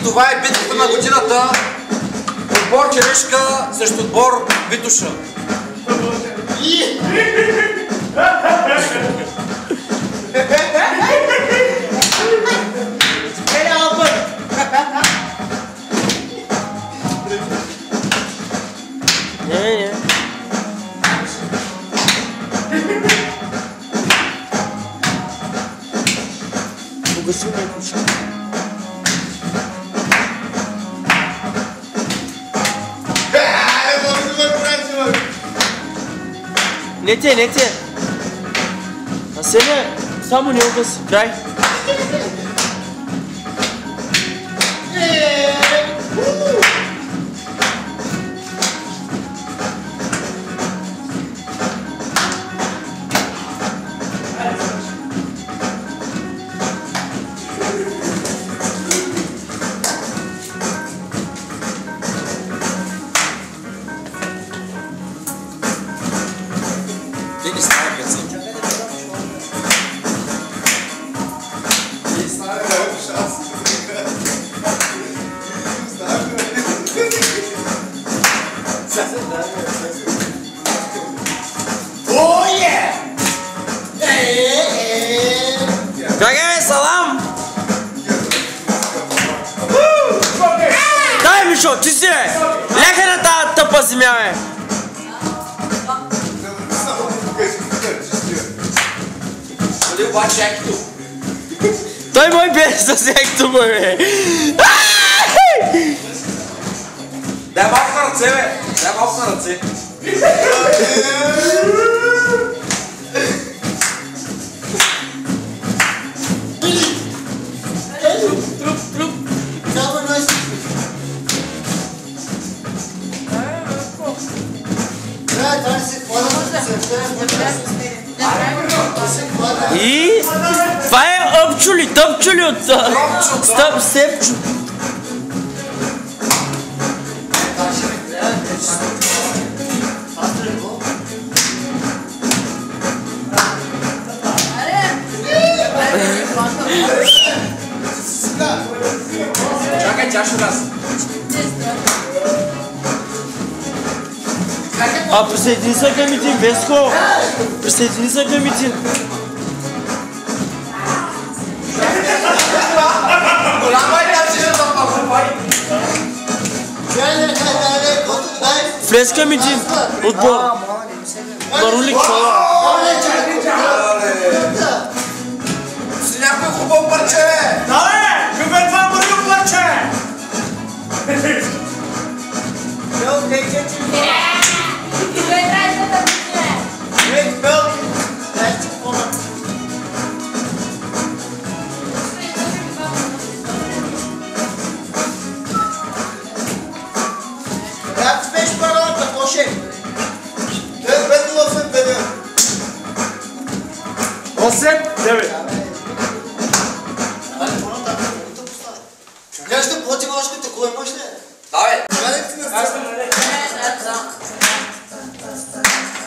това е битката на годината. Отбор Черешка срещу отбор Витоша. Не те. Аселя, само не угаси. Край. Какая салам? Дай Мишо, ти си! Ляхай на тази тъпа земя, бе! Той мой бе с ектото му, бе! Дай малко на ръце, бе! Дай малко на ръце! И това е тъпчули от степчу. Чакай, тя ще раз. Присъедини се към един, Веско! Присъедини се към един. Голяма е тази жена, папа! Влез към един отбор. Барулик, това. Си някой хубаво парче, бе! Да, бе! Какъв е това бърго парче? Гледаш плати малашката, кой имаш ли? Да, бе!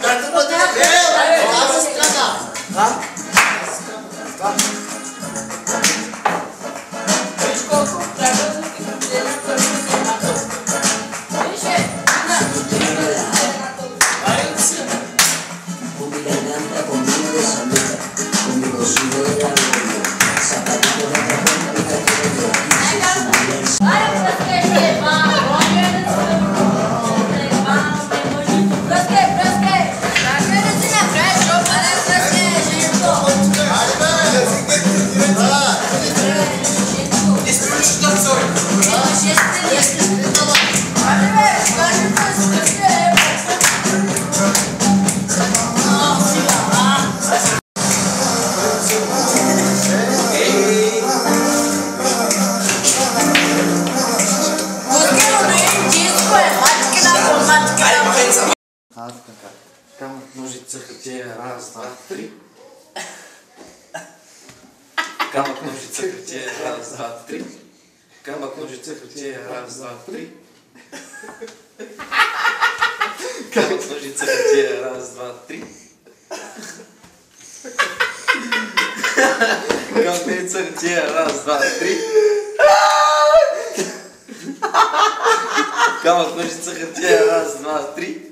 Дайте плати, аз се страна. Виж колко трябва да се Камък, ножица, хартия, раз, два, три. Камък, ножица, хартия, раз, два, три. Камък, ножица, хартия, раз, два, три. Камък, ножица, хартия, раз, два, три. Камък, ножица, хартия, раз, два, три. Камък, ножица, хартия, раз, два, три.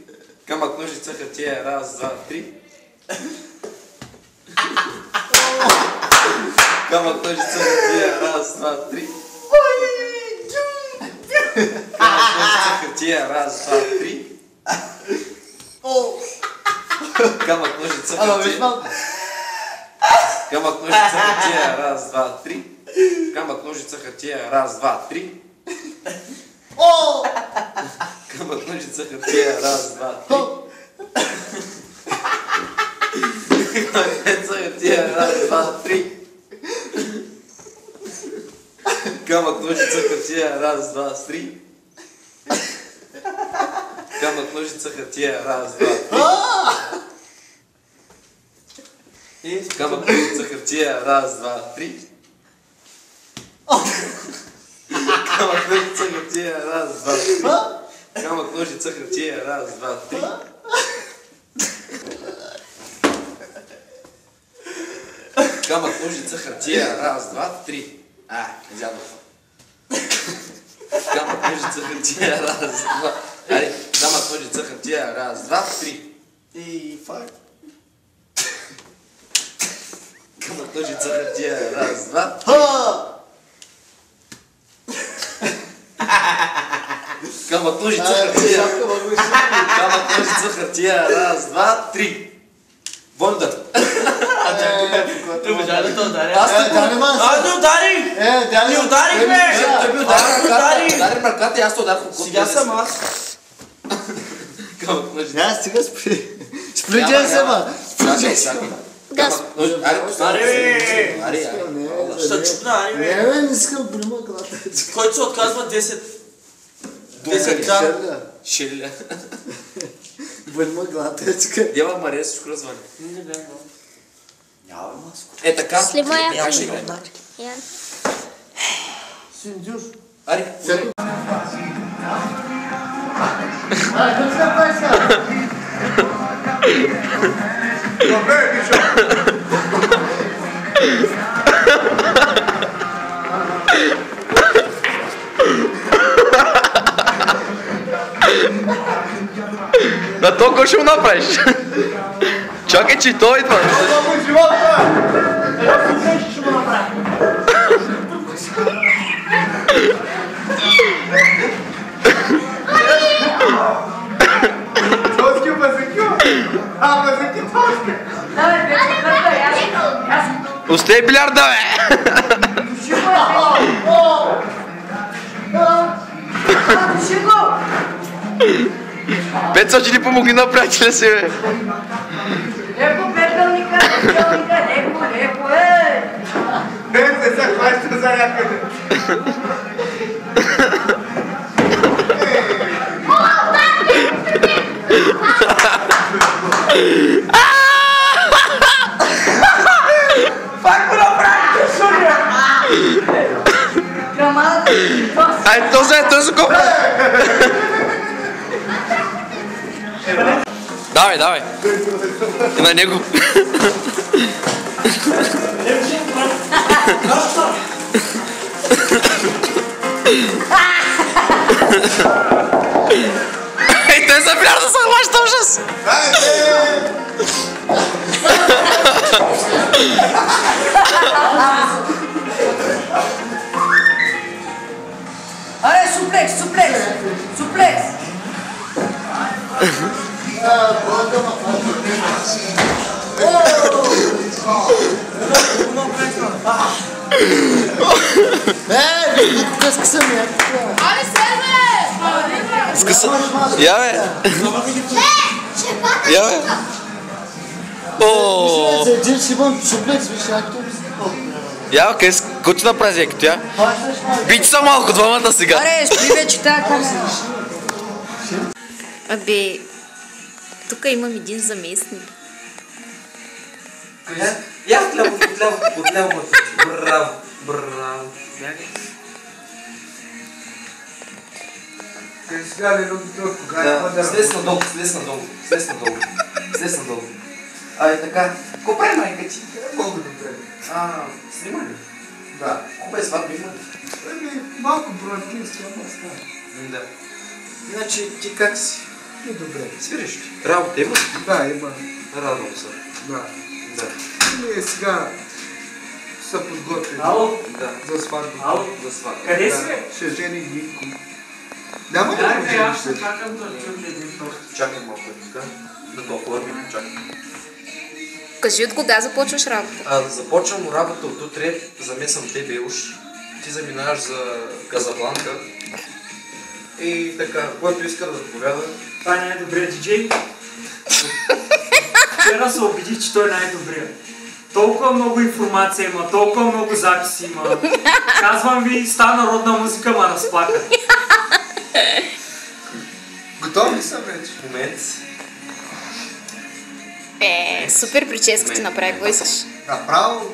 Камък, ножица, хартия, раз, два, три. Камък, ножица, хартия, раз, два, три. Камък, ножица, хартия, раз, два, три. Камък, ножица, хартия. Камък, ножица, хартия, раз, два, три. Камък, ножица, хартия, раз, два, три. Камък, ножица, хартия, раз, два, три. Камък, ножица, хартия, раз, два, три. Камък, ножица, хартия, раз, два, три. Камък, ножица, хартия, раз, два, три. Камък, ножица, хартия, раз, два, три. Камък, ножица, хартия, раз, два, три. Камък, ножица, хартия, раз, два, три. Камък, ножица, хартия, раз, два, три. Изядох. Камък, ножица, хартия, раз, два. Аре, камък, ножица, хартия, раз, два, три. Камък, ножица, хартия, раз, два. Камък, ножица, хартия. Камък, ножица, хартия, раз, два, три. Вондър. Ти можа да те ударя? Аз не ударих! Ни ударих, бе! Удари мърката и аз те ударих. Сега съм аз. Камък, ножица. Стига спри. Спри се, ма! Аре, Ще чупна, ари, бе. Не искам прима глата. Който се отказва 10. 10 да. Шилля. Прима глата. Дева Мария всичко развали. Не бе, Няма маско. Е така. Сливая. Как ще играем? Синдюш. Ари. На толкова ще го направиш. Чакай, че той идва. Тоски базикю? Базики тоски. Остай билярда, бе! Петса, че ни помогни на приятеля си, бе! Леко, петълника, леко, Не се хваща за някъде. Пак го направихте, Шуря! Камалата, Ай, той се копа! Давай! И на него! Ей, той за билярда се хваща ужас! аре, суплекс! Къска съм я. Ами се, Скъса. Я, бе! Я, бе! Ооо! За един си имам суплекс, виж, както. Я, къде готина прази, като тя? Бич са малко двамата сега. Аре, спри вече тази камера. Абе, тук имам един заместник. Я отляво. Браво. Сега ли любите кога? Слез надолу. Абе така. Копай майка ти. Колко добре? Снима ли? Да. Копай сватби има ли? Малко братински, ама става. Да. Иначе ти как си? Добре. Свириш ли? Работа има? Да, има. Радвам се. Да. Да. Ние сега са подготвени. Ало? Да. За сватба. Ало? За сватба. Къде Да. си? Ще жени Витко. Няма ли Дай да ме, аз жениш? ще чакам да чуем един тост. Чакай малко, така. Да толкова ми чакай. Кажи от кога започваш работа? Започвам работа от утре, замесвам тебе уж. Ти заминаваш за Казабланка. И така, който иска да заповяда. Това е най-добрият диджей. Вчера се убедих, че той е най-добрият. Толкова много информация има, толкова много записи има. Казвам ви, стана народна музика, ма разплака. Готов ли съм вече? Момент. Супер прическа ти направи, какво искаш? Направо.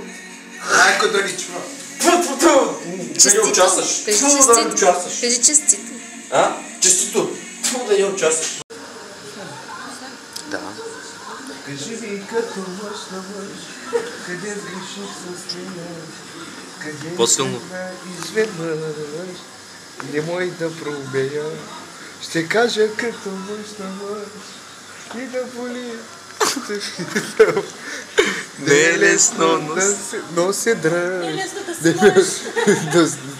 Майко да ни чува. Да не участваш. Кажи Да не честито. участваш. Кажи честито. А? Честито. Да не участваш. Да. Кажи ми като мъж на мъж, къде сгреших с нея, къде По-силно. изведнъж, не мой да проумея, ще кажа като мъж на мъж и да боли. Не е лесно, но се дръж. Не е лесно да си мъж.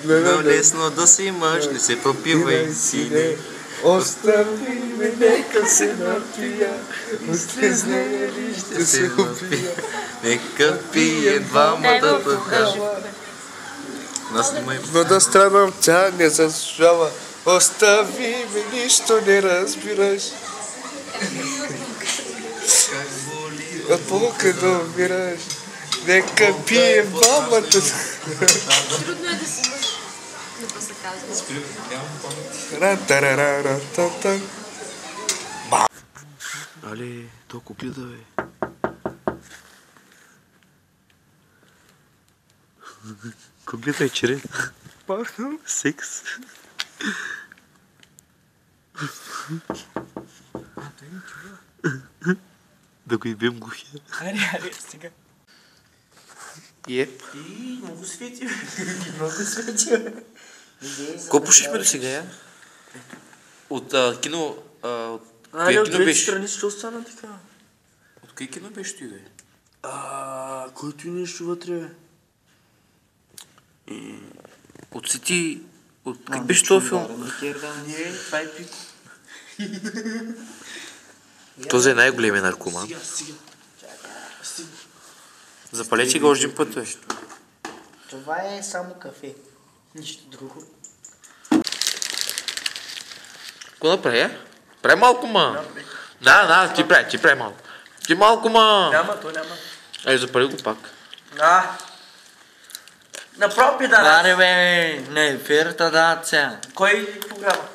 но лесно да си мъж, не се пропивай, сине. Остави ме, нека се напия, с нея ли ще се опия. Нека пие двамата така. Нас снимай. Но да странам, тя не заслужава. Остави ме, нищо не разбираш. А пока да умираш, нека пием двамата. Трудно е да си мъж. Не се казва. Ра-та-ра-ра-ра-та-та. Але, толкова гледа, бе. Какво гледай, черен? Секс. Да го ебем глухия. Аре, стига. Еп. Много свети. Много свети. Какво пушихме до сега, я? От кино... От Али, кое от кино двете беше? страни ще остана така. От кое кино беше той, бе? Който и нещо вътре, бе. От Сити... От... Как беше този филм? Не, това е пико. Този е най-големия наркоман. Сега. Запалете го още един път, бе. Това е само кафе. Нищо друго. Какво направи, е? Прави малко, ма. Да, ти прави малко. Ти малко, ма. Той няма. Ей, запали го пак. Направо пида. Аре бе, не, ефирата да ця. Кой програма?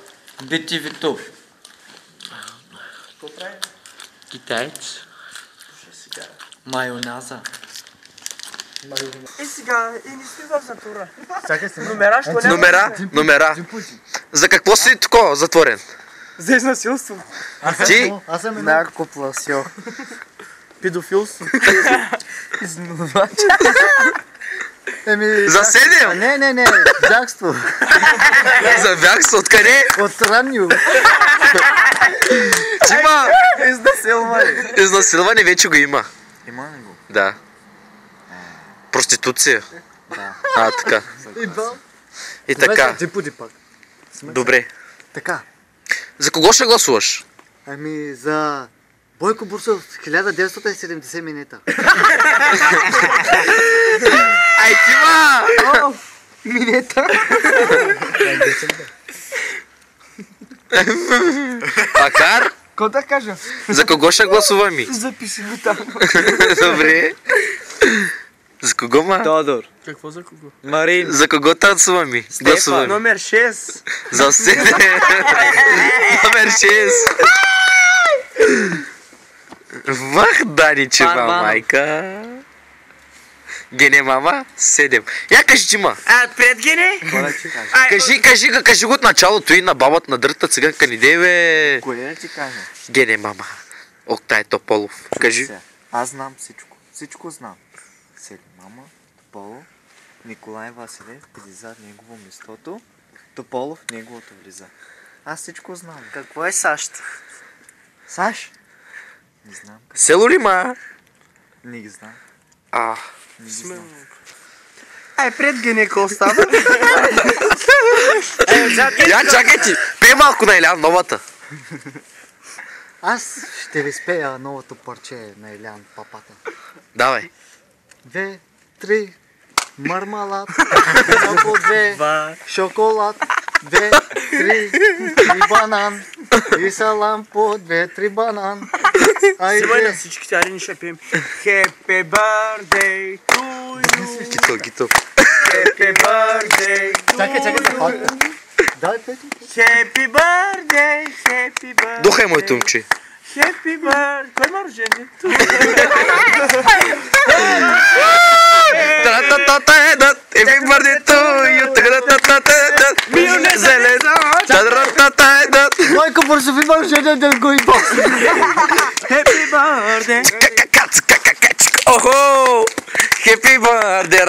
BTV-то. Какво прави? Китаец. Сега. Майоназа. Сега, не сме в затвора. Чакай се. Номера, що няма? Номера. За какво си такова затворен? За изнасилство. Ти? Аз съм Наркопласьо. Педофилство. Изнувач. Еми... За 7? Не, бягство. За бягство, откъде? От ранню. Има. Изнасилване. Изнасилване вече го има. Има ли го? Да. Проституция. Да. Така. И Това така. ти пути пак. Добре. Така. За кого ще гласуваш? Ами за Бойко Борисов 1970 минета. Ай, ти ма! Минета. Акар? Какво да кажа? За кого ще гласуваме? Записи го там. Добре. За кого, ма? Тодор. Какво за кого? Марин. За кого танцуваме? Гласуваме. Номер 6. За 7. Номер 6. Вах, Даничева, Барбанов. майка. Гене, мама, 7. Я кажи ти, ма. Пред Гене? Кажи го от началото и на бабата на дръта циганка ни де, бе. Кое да ти кажа? Гене, мама. Октай Тополов. Кажи. Аз знам всичко. Всичко знам. Седи мама, Тополов, Николай Василев, влиза в негово местото, Тополов неговото влиза. Аз всичко знам. Какво е САЩ? САЩ? Не знам. Село ли ма? Не ги знам. А. Не ги знам. Пред гинеко става. Я чакай ти. Пей малко на Илян, новата. Аз ще ви спея новото парче на Илян Папата. Давай. 2, 3, мармалад, по 2, шоколад, 2, 3 банан, и салам по 2, 3 банан. Снимай на всичките, ари ни ще пием. Happy birthday to you. Гито. Happy birthday to you. Дай, Петя. Happy birthday, happy birthday. Духай, моето момче. Happy birthday. Кой има рождение? Happy birthday to you. Майко, бързо ви мържене да го има. Happy birthday. Охо! Happy birthday!